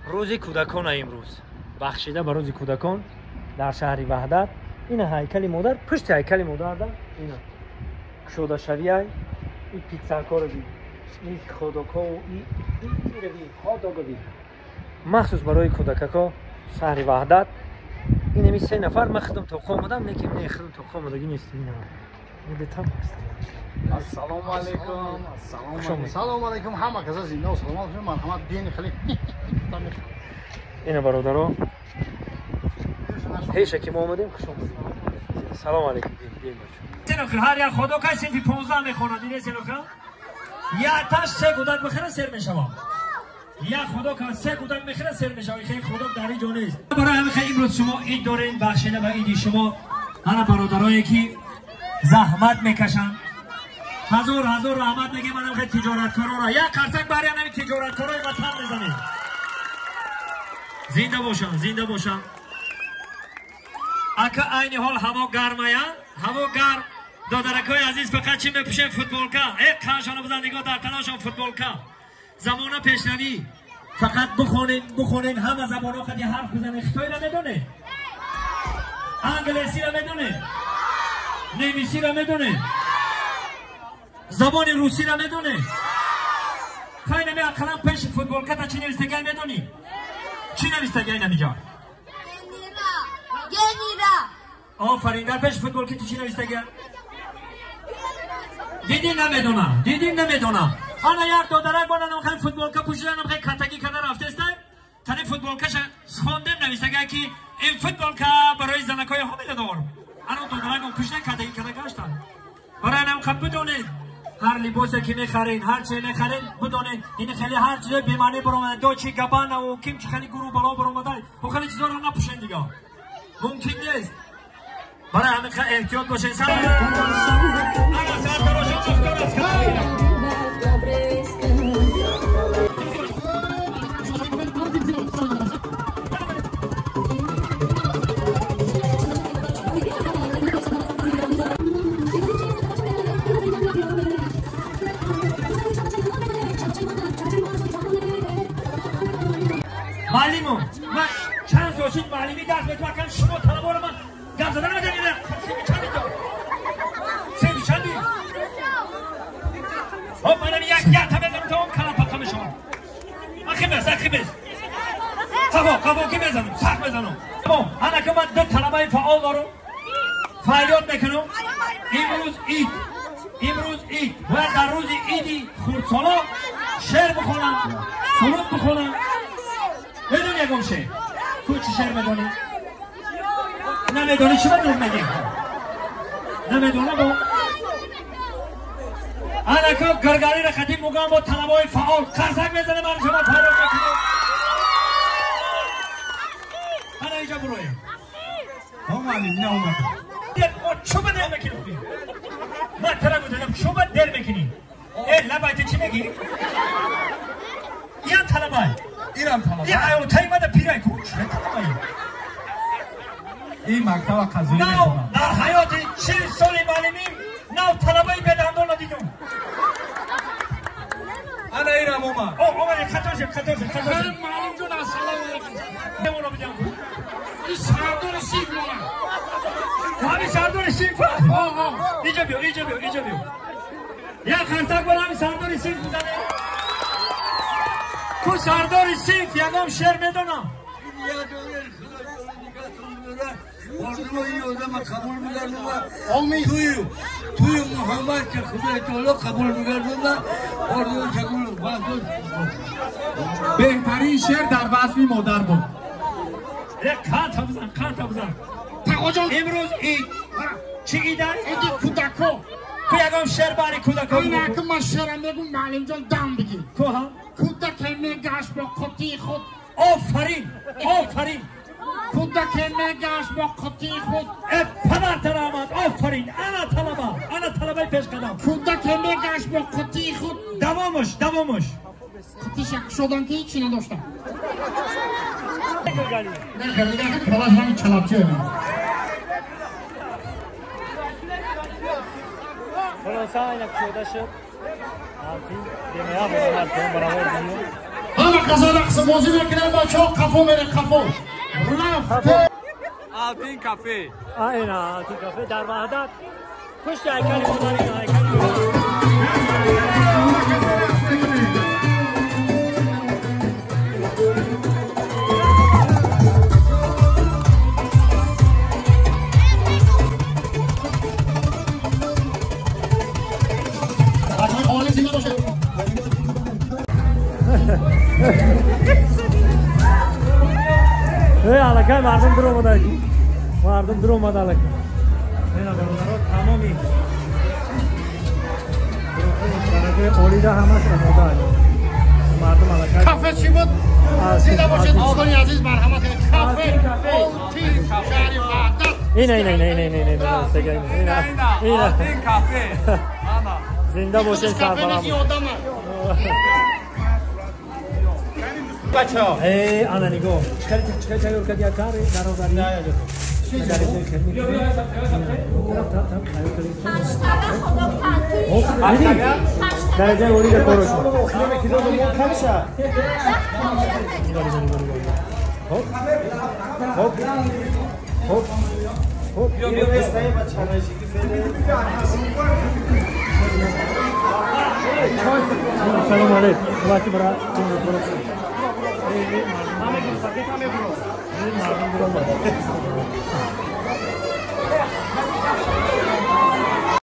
روزی کودکان امروز بخشیده به روزی کودکان در شهر وحدت. این هیکل مادر، پشت هیکل مادر در اینا کشوده شوی ای این پیتزا کار بی این خودکا و این روی هادوگ بی مخصوص برای کودکا شهر وحدت. این همی 3 نفر من خودم تو آمدم، لیکن نه خودم تو آمدگی نیست. اینا میدتم السلام علیکم. سلام علیکم همه کسا زنده و سلامت باشید. مرحمت دین خیلی اینا برادرها هیچ که ما آمدیم خوش آمدید. سلام علیکم. سنوخه هر یک خدا که سنفی 15 میخونه دیده سنوخه یا تاش 3 کودک بخره سر میشوام یا خدا که 3 کودک میخره سر میشوام. خیلی خدا در اینجا نیست. برای همین خیلی امروز شما عید دارین، بخشیده به عید شما همه برادرایی که زحمت میکشن هزار رحمت میگه. منم خیلی تجارتکارا را یک قرصک برای همین تجارتکارای وطن میزنیم. زنده باشن، زنده باشن. اگه این حال هوا گرمه یا هوا گرم دادرکای عزیز فقط چی میپوشن؟ فوتبالکا. یک کانشانو بزن نگاه در تلاشم فوتبالکا. زمانه پیشروی فقط بخونین همه زبانا خیلی حرف بزنین. خطایی را میدونه، انگلیسی را میدونه، نمیسی را میدونه، زبان روسی را میدونه. خیلی نمی اقلام پیش فوتبالکا تا چی نویستگی میدونی؟ چی نویستگی نمیجا؟ گنیرا. آفرین. در پیش فوتبال که چی نویسته؟ دیدین نمیدونم. آنا یک دادرک بانم خیلی فوتبال که پوشیدنم خیلی کتگی کده رفته است. تنه فوتبال که خوندم نویسته که این فوتبال که برای زنکای حامله دار. آنا دادرک پوشیدن کتگی کده گشتن. برای اینم خب بدونید هر لباسی که میخرین، هر چی میخرین بدونید این خیلی هر چیز بیمانی برآمده. دو چی گبان و کیم چی خیلی گروه بالا برآمده. و خیلی چیزا رو نپوشین دیگه. ممکن نیست. برای همین خیلی احتیاط باشین. معلمو من چند سوشید معلمی درس بتوکن شما طلبار من گم زدن رو دنیده. چندی تو؟ سیدی چندی؟ خب منم یک تا بزنم تا اون کلم پاکم شما. اخی بز قبا که بزنم سخت بزنم. انا که من 2 طلبه فعال دارم فعالیت میکنم. امروز عید و در روز عیدی خردسالا شعر بخونم، سرود بخونم. بدون یکم شعر تو چی شعر میدونی؟ نمیدونی چی بدون میگی؟ نمیدونه با انا که گرگاری را خطیب مگم با طلبای فعال قرصک میزنه. من شما فعال میکنم. انا اینجا بروی همانی نه اومد شما در میکنی. من ترا گفتم شما در میکنی. لبایت چی میگی؟ یا طلبای ایران طلبای یا تایمد پیرای کو چه طلبای این مکتب قضایی میکنم. در حیات 40 سال معلمی نو طلبای بدندون ندیدم. انا ایران اومد. خطا شد. معلم جون السلام علیکم. نمونو بدم این سردار سیف مونه. همین سردار سیف. اینجا بیو. یا خرسک برای همین سردار سیف بزنه. تو سردار سیف یکم شعر میدونم. آردوی آدم قبول می‌گردم. توی محمد که خدا تعالی قبول می‌گردم. آردوی قبول بهترین شعر در وصف مادر بود. کانت بزن. امروز عید چی عید است؟ عید کودکا. تو یکم شعر برای کودکا بگو. اینه که من شعرم میگم معلم جان دم بگی. کودک میگشت با قطی خود. آفرین. کودک میگشت با قطی خود. پدر تر آمد. آفرین. انا طلبه پیش قدم. کودک میگشت با قطی خود. دوامش قطی شک شدن که هیچی نداشتم. نه خیلی پلاش همین چلابچه خلاصه اینک شده شد. دیمه ها برای برای غذا رقص بازی میکنن بچه‌ها کافو میره کافو رفته آلتین کافه این آلتین کافه در وحدت پشت هیکل بودن این هیکل علاقه مردم در اومده مردم در اومده علاقه این برادرها تمامی درجه اولیده همش آماده مردم علاقه کافه چی بود؟ زیده باشید دوستانی عزیز مرحمت کافه آلتین شهری وحدت این آلتین کافه زنده باشین سرفرام بچه ها انا نگاه چکار تایور کردی کاری درآوری نه درجه اولی ده کارش سلام علیکم وقتی برای مردم